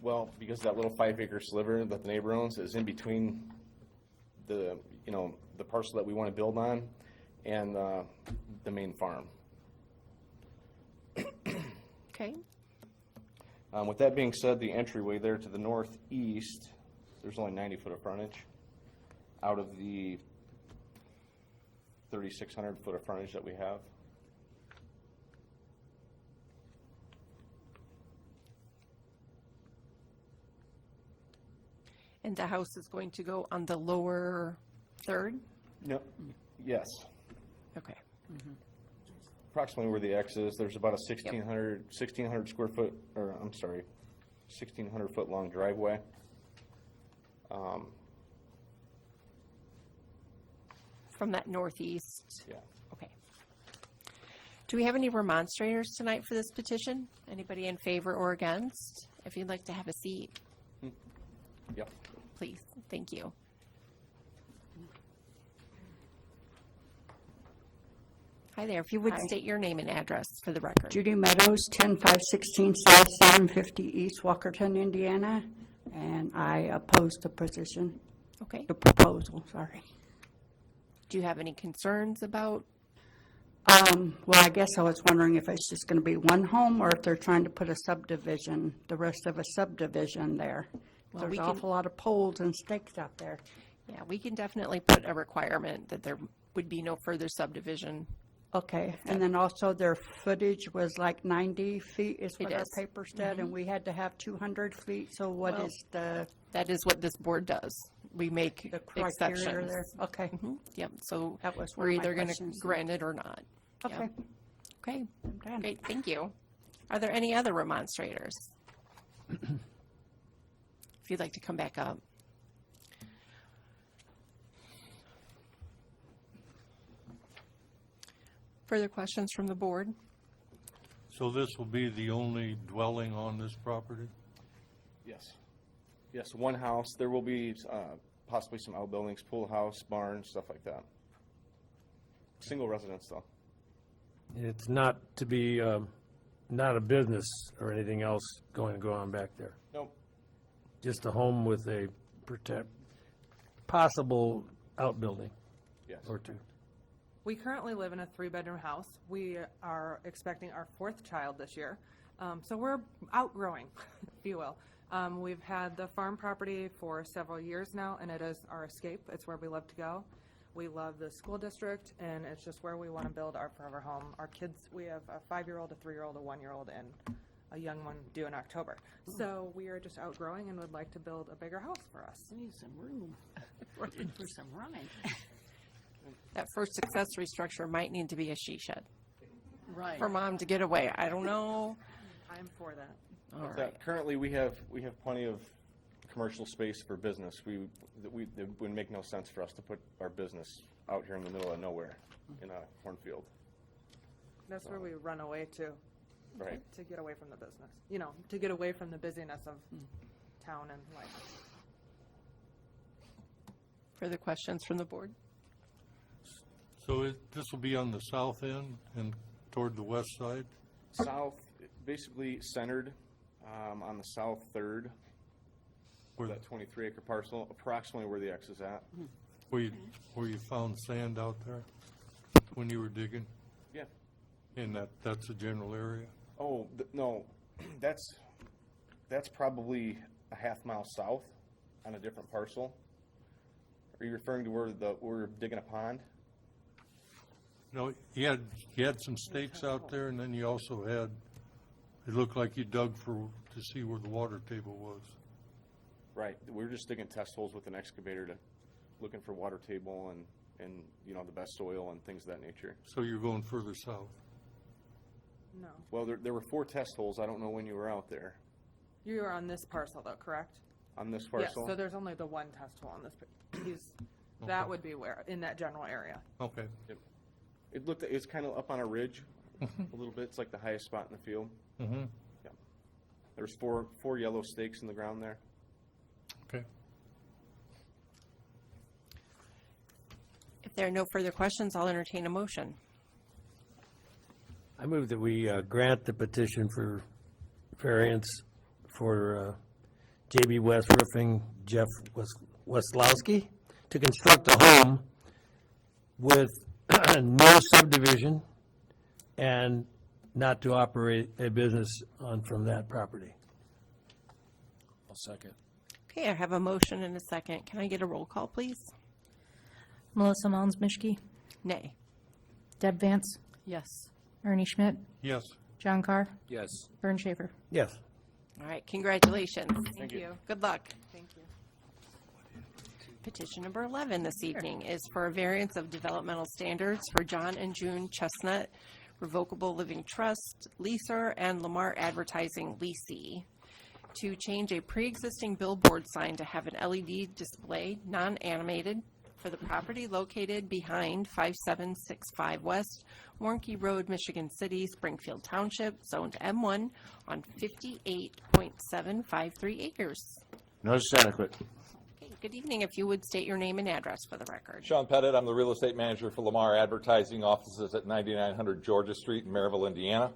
Well, because that little 5-acre sliver that the neighbor owns is in between the parcel that we want to build on and the main farm.
Okay.
With that being said, the entryway there to the northeast, there's only 90 foot of frontage out of the 3,600 foot of frontage that we have.
And the house is going to go on the lower third?
Yep. Yes.
Okay.
Approximately where the X is, there's about a 1,600 square foot, or I'm sorry, 1,600 foot long driveway.
From that northeast?
Yeah.
Okay. Do we have any remonstrators tonight for this petition? Anybody in favor or against? If you'd like to have a seat,
Yep.
please. Thank you. Hi there. If you would
Hi.
state your name and address for the record.
Judy Meadows, 10516 South 750 East, Walkerton, Indiana, and I oppose the position.
Okay.
The proposal, sorry.
Do you have any concerns about?
Well, I guess I was wondering if it's just going to be one home or if they're trying to put a subdivision, the rest of a subdivision there.
Well,
There's
we
an
can-
awful lot of poles and stakes out there.
Yeah, we can definitely put a requirement that there would be no further subdivision.
Okay, and then also their footage was like 90 feet is what
It
our
is.
paper said, and we had to have 200 feet, so what
Well,
is the
That is what this board does. We make
criteria
exceptions.
there? Okay.
Yep, so
That was one
we're
of my
either going to
questions.
grant it or not. Yeah.
Okay.
Okay,
done.
great, thank you. Are there any other remonstrators? If you'd like to come back up. Further questions from the board?
So this will be the only dwelling on this property?
Yes. Yes, one house. There will be possibly some outbuildings, pool house, barn, stuff like that. Single residence, though.
It's not to be, not a business or anything else going to go on back there?
Nope.
Just a home with a possible outbuilding?
Yes.
Or two?
We currently live in a 3-bedroom house. We are expecting our 4th child this year. So we're outgrowing, if you will. We've had the farm property for several years now, and it is our escape. It's where we love to go. We love the school district, and it's just where we want to build our forever home. Our kids, we have a 5-year-old, a 3-year-old, a 1-year-old, and a young one due in October. So we are just outgrowing and would like to build a bigger house for us.
We need some room for some rhyme.
That first accessory structure might need to be a she shed
Right.
for mom to get away. I don't know.
I'm for that.
All
So
right.
currently, we have plenty of commercial space for business. It would make no sense for us to put our business out here in the middle of nowhere in a cornfield.
That's where we run away to.
Right.
To get away from the business. You know, to get away from the busyness of town and life.
Further questions from the board?
So this will be on the south end and toward the west side?
South, basically centered on the south third of that 23-acre parcel, approximately where the X is at.
Where you found sand out there when you were digging?
Yeah.
And that's a general area?
Oh, no, that's probably a half mile south on a different parcel. Are you referring to where we're digging a pond?
No, you had some stakes out there, and then you also had, it looked like you dug to see where the water table was.
Right, we were just digging test holes with an excavator looking for water table and the best soil and things of that nature.
So you're going further south?
No.
Well, there were 4 test holes. I don't know when you were out there.
You are on this parcel though, correct?
On this
Yes,
parcel?
so there's only the one test hole on this. That would be where, in that general area.
Okay.
Yep. It's kind of up on a ridge a little bit. It's like the highest spot in the field.
Mm-hmm.
Yeah. There's four yellow stakes in the ground there.
Okay.
If there are no further questions, I'll entertain a motion.
I move that we grant the petition for variance for JB West Roofing, Jeff Weslowski, to construct a home with no subdivision and not to operate a business from that property.
I'll second.
Okay, I have a motion and a second. Can I get a roll call, please?
Melissa Mounds-Mischke,
Nay.
Deb Vance,
Yes.
Ernie Schmidt,
Yes.
John Carr,
Yes.
Vern Schaefer.
Yes.
All right, congratulations.
Thank you.
Good luck.
Thank you.
Petition number 11 this evening is for a variance of developmental standards for John and June Chestnut Revocable Living Trust, leaser, and Lamar Advertising leasee to change a pre-existing billboard sign to have an LED display, non-animated, for the property located behind 5765 West Warnke Road, Michigan City, Springfield Township, zoned M1 on 58.753 acres.
Notice adequate.
Okay, good evening. If you would state your name and address for the record.
Sean Pettit, I'm the real estate manager for Lamar Advertising, offices at 9900 Georgia Street in Maryville, Indiana.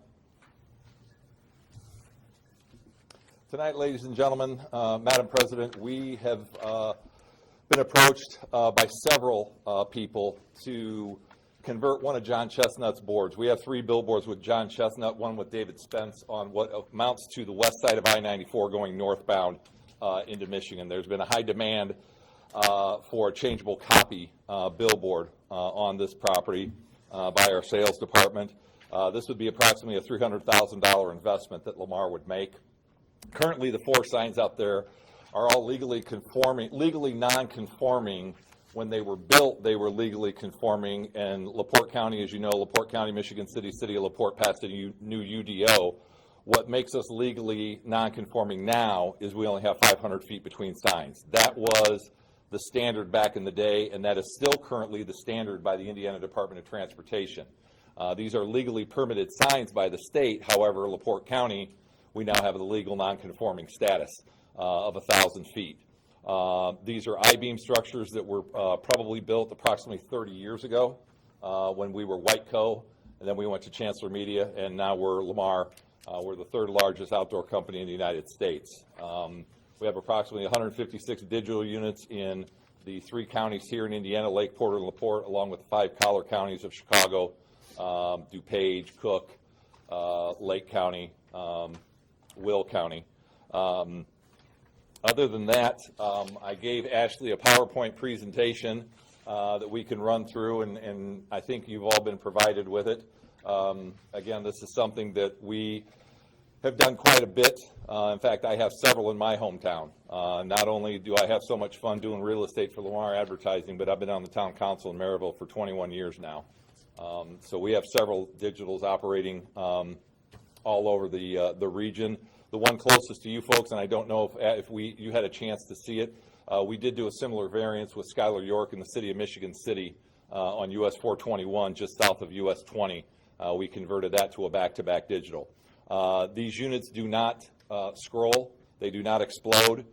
Tonight, ladies and gentlemen, Madam President, we have been approached by several people to convert one of John Chestnut's boards. We have 3 billboards with John Chestnut, one with David Spence on what amounts to the west side of I-94 going northbound into Michigan. There's been a high demand for a changeable copy billboard on this property by our sales department. This would be approximately a $300,000 investment that Lamar would make. Currently, the 4 signs out there are all legally non-conforming. When they were built, they were legally conforming, and LaPorte County, as you know, LaPorte County, Michigan City, City of LaPorte passed a new UDO. What makes us legally non-conforming now is we only have 500 feet between signs. That was the standard back in the day, and that is still currently the standard by the Indiana Department of Transportation. These are legally permitted signs by the state. However, LaPorte County, we now have the legal non-conforming status of 1,000 feet. These are I-beam structures that were probably built approximately 30 years ago when we were Whiteco, and then we went to Chancellor Media, and now we're Lamar. We're the 3rd largest outdoor company in the United States. We have approximately 156 digital units in the 3 counties here in Indiana, LaPorte and LaPorte, along with the 5 collar counties of Chicago, DuPage, Cook, Lake County, Will County. Other than that, I gave Ashley a PowerPoint presentation that we can run through, and I think you've all been provided with it. Again, this is something that we have done quite a bit. In fact, I have several in my hometown. Not only do I have so much fun doing real estate for Lamar Advertising, but I've been on the town council in Maryville for 21 years now. So we have several digitals operating all over the region. The one closest to you folks, and I don't know if you had a chance to see it, we did do a similar variance with Schuyler York in the city of Michigan City on US 421, just south of US 20. We converted that to a back-to-back digital. These units do not scroll, they do not explode,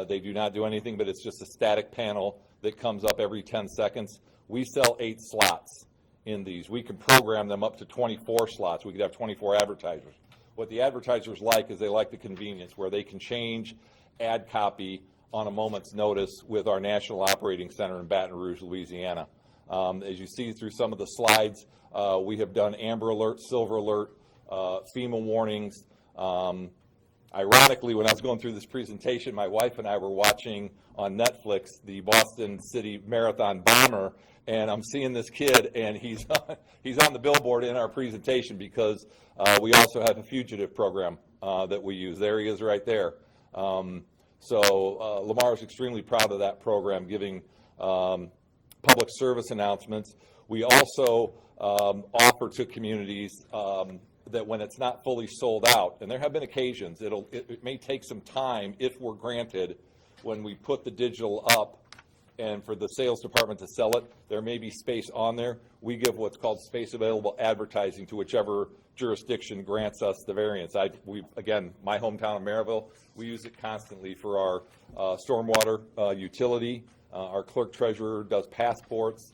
they do not do anything, but it's just a static panel that comes up every 10 seconds. We sell 8 slots in these. We can program them up to 24 slots. We could have 24 advertisers. What the advertisers like is they like the convenience where they can change ad copy on a moment's notice with our National Operating Center in Baton Rouge, Louisiana. As you see through some of the slides, we have done Amber Alert, Silver Alert, FEMA warnings. Ironically, when I was going through this presentation, my wife and I were watching on Netflix the Boston City Marathon bomber, and I'm seeing this kid, and he's on the billboard in our presentation because we also have a fugitive program that we use. There he is right there. So Lamar is extremely proud of that program, giving public service announcements. We also offer to communities that when it's not fully sold out, and there have been occasions, it may take some time if we're granted when we put the digital up and for the sales department to sell it, there may be space on there. We give what's called space available advertising to whichever jurisdiction grants us the variance. Again, my hometown of Maryville, we use it constantly for our stormwater utility. Our clerk treasurer does passports.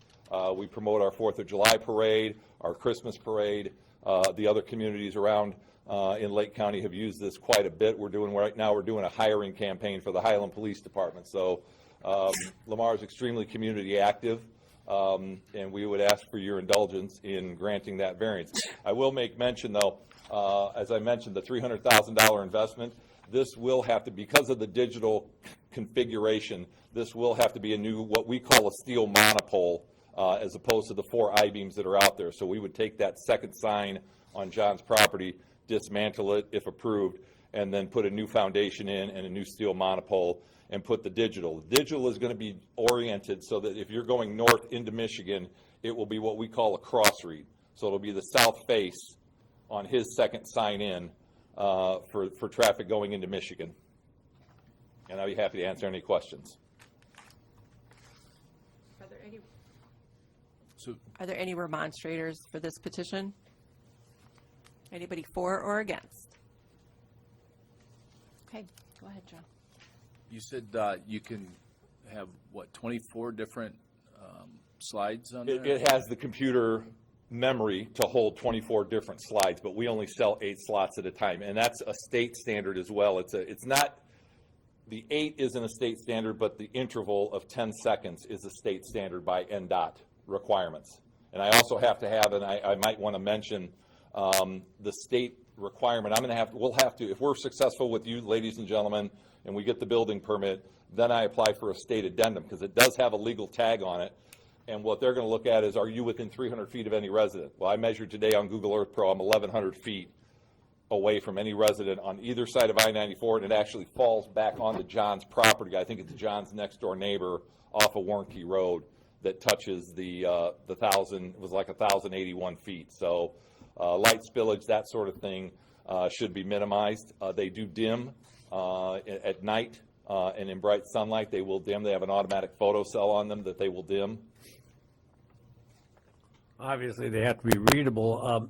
We promote our 4th of July parade, our Christmas parade. The other communities around in Lake County have used this quite a bit. Right now we're doing a hiring campaign for the Highland Police Department. So Lamar is extremely community active, and we would ask for your indulgence in granting that variance. I will make mention, though, as I mentioned, the $300,000 investment, this will have to, because of the digital configuration, this will have to be a new, what we call a steel monopole, as opposed to the 4 I-beams that are out there. So we would take that second sign on John's property, dismantle it if approved, and then put a new foundation in and a new steel monopole and put the digital. The digital is going to be oriented so that if you're going north into Michigan, it will be what we call a cross read. So it'll be the south face on his second sign in for traffic going into Michigan. And I'll be happy to answer any questions.
Are there any remonstrators for this petition? Anybody for or against? Okay, go ahead, John.
You said you can have, what, 24 different slides on there?
It has the computer memory to hold 24 different slides, but we only sell 8 slots at a time, and that's a state standard as well. It's not, the 8 isn't a state standard, but the interval of 10 seconds is a state standard by NDOT requirements. And I also have to have, and I might want to mention the state requirement. We'll have to, if we're successful with you, ladies and gentlemen, and we get the building permit, then I apply for a state addendum, because it does have a legal tag on it. And what they're going to look at is, are you within 300 feet of any resident? Well, I measured today on Google Earth Pro, I'm 1,100 feet away from any resident on either side of I-94, and it actually falls back onto John's property. I think it's John's next door neighbor off of Warnke Road that touches the 1,000, it was like 1,081 feet. So light spillage, that sort of thing should be minimized. They do dim at night, and in bright sunlight they will dim. They have an automatic photo cell on them that they will dim.
Obviously, they have to be readable.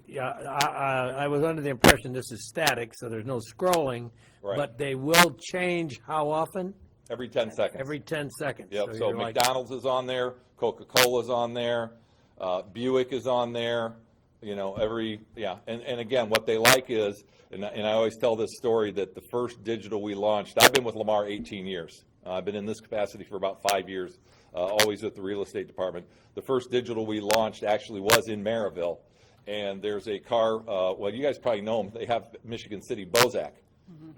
Yeah, I was under the impression this is static, so there's no scrolling,
Right.
but they will change how often?
Every 10 seconds.
Every 10 seconds.
Yep, so
you're like-
McDonald's is on there, Coca-Cola's on there, Buick is on there, you know, and again, what they like is, and I always tell this story, that the first digital we launched, I've been with Lamar 18 years. I've been in this capacity for about 5 years, always with the real estate department. The first digital we launched actually was in Maryville, and there's a car, well, you guys probably know them, they have Michigan City Bozak.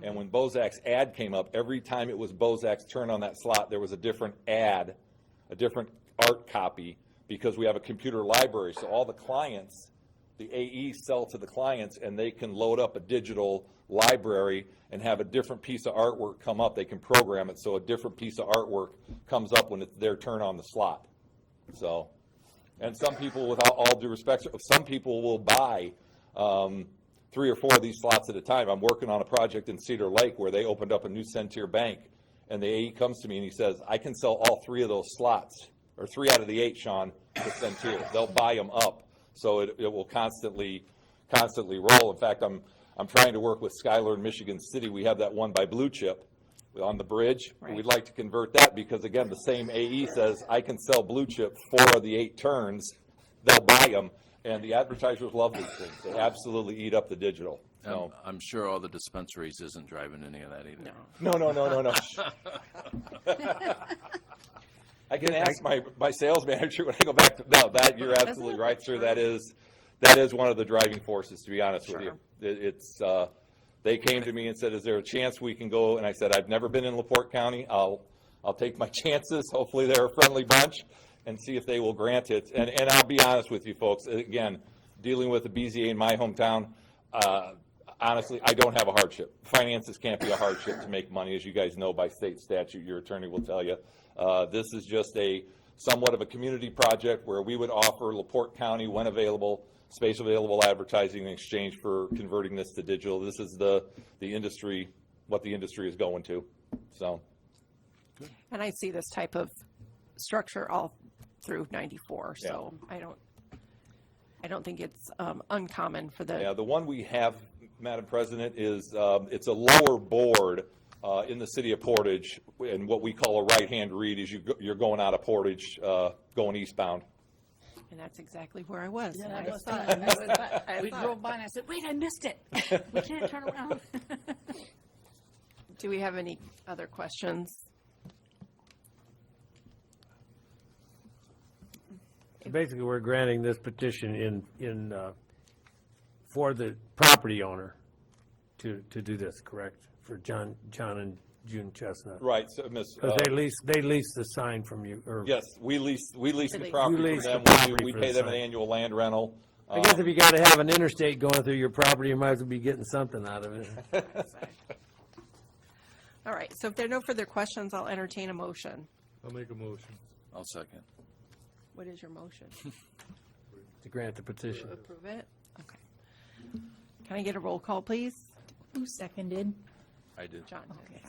And when Bozak's ad came up, every time it was Bozak's turn on that slot, there was a different ad, a different art copy, because we have a computer library. So all the clients, the AEs sell to the clients, and they can load up a digital library and have a different piece of artwork come up. They can program it so a different piece of artwork comes up when it's their turn on the slot. So, and some people, with all due respect, some people will buy 3 or 4 of these slots at a time. I'm working on a project in Cedar Lake where they opened up a new Centier bank, and the AE comes to me and he says, I can sell all 3 of those slots, or 3 out of the 8, Sean, to Centier. They'll buy them up, so it will constantly roll. In fact, I'm trying to work with Schuyler in Michigan City. We have that one by Blue Chip on the bridge. Right. We'd like to convert that because, again, the same AE says, I can sell Blue Chip 4 of the 8 turns. They'll buy them. And the advertisers love these things. They absolutely eat up the digital. So.
I'm sure all the dispensaries isn't driving any of that either.
No. I can ask my sales manager when I go back to, no, that, you're absolutely right, sir. That is one of the driving forces, to be honest with you. It's, they came to me and said, is there a chance we can go? And I said, I've never been in LaPorte County. I'll take my chances. Hopefully they're a friendly bunch, and see if they will grant it. And I'll be honest with you folks, again, dealing with the BZA in my hometown, honestly, I don't have a hardship. Finances can't be a hardship to make money, as you guys know by state statute. Your attorney will tell you. This is just somewhat of a community project where we would offer LaPorte County, when available, space available advertising in exchange for converting this to digital. This is the industry, what the industry is going to. So.
And I see this type of structure all through 94, so yeah. I don't think it's uncommon for the...
Yeah, the one we have, Madam President, is it's a lower board in the city of Portage, and what we call a right-hand read is you're going out of Portage, going eastbound.
And that's exactly where I was.
Yeah, we drove by and I said, wait, I missed it. We can't turn around.
Do we have any other questions?
So basically, we're granting this petition for the property owner to do this, correct? For John and June Chestnut.
Right, so Miss.
Because they lease the sign from you, or
yes, we lease the property from them. We pay them an annual land rental.
I guess if you gotta have an interstate going through your property, you might as well be getting something out of it.
All right, so if there are no further questions, I'll entertain a motion.
I'll make a motion.
I'll second.
What is your motion?
To grant the petition.
Approve it? Okay. Can I get a roll call, please?
Who seconded?
I did.
John. Okay.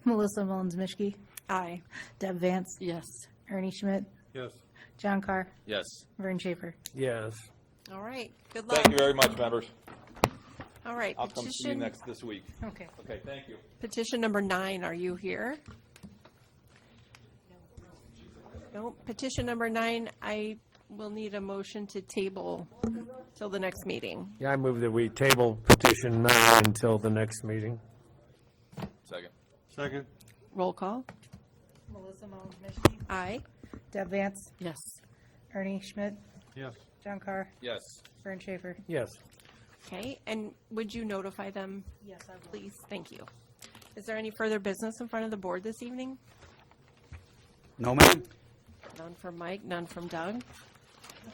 Melissa Mullins-Mishke,
Aye.
Deb Vance,
Yes.
Ernie Schmidt,
Yes.
John Carr,
Yes.
Vern Schaefer.
Yes.
All right, good luck.
Thank you very much, members.
All right,
I'll come see you
petition,
this week.
Okay.
Okay, thank you.
petition number 9, are you here? No, petition number 9, I will need a motion to table till the next meeting.
Yeah, I move that we table petition 9 until the next meeting.
Second.
Second?
Roll call.
Melissa Mullins-Mishke,
Aye.
Deb Vance,
Yes.
Ernie Schmidt,
Yes.
John Carr,
Yes.
Vern Schaefer.
Yes.
Okay, and would you notify them?
Yes, I will.
Please, thank you. Is there any further business in front of the board this evening?
No, ma'am.
None from Mike, none from Doug?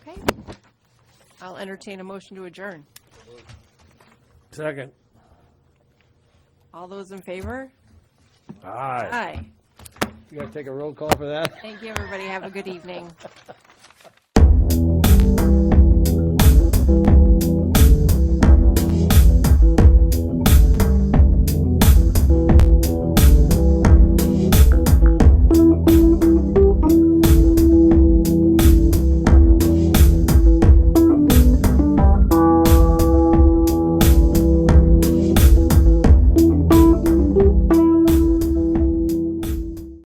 Okay. I'll entertain a motion to adjourn.
Second.
All those in favor?
Aye.
Aye.
You gotta take a roll call for that?
Thank you, everybody. Have a good evening.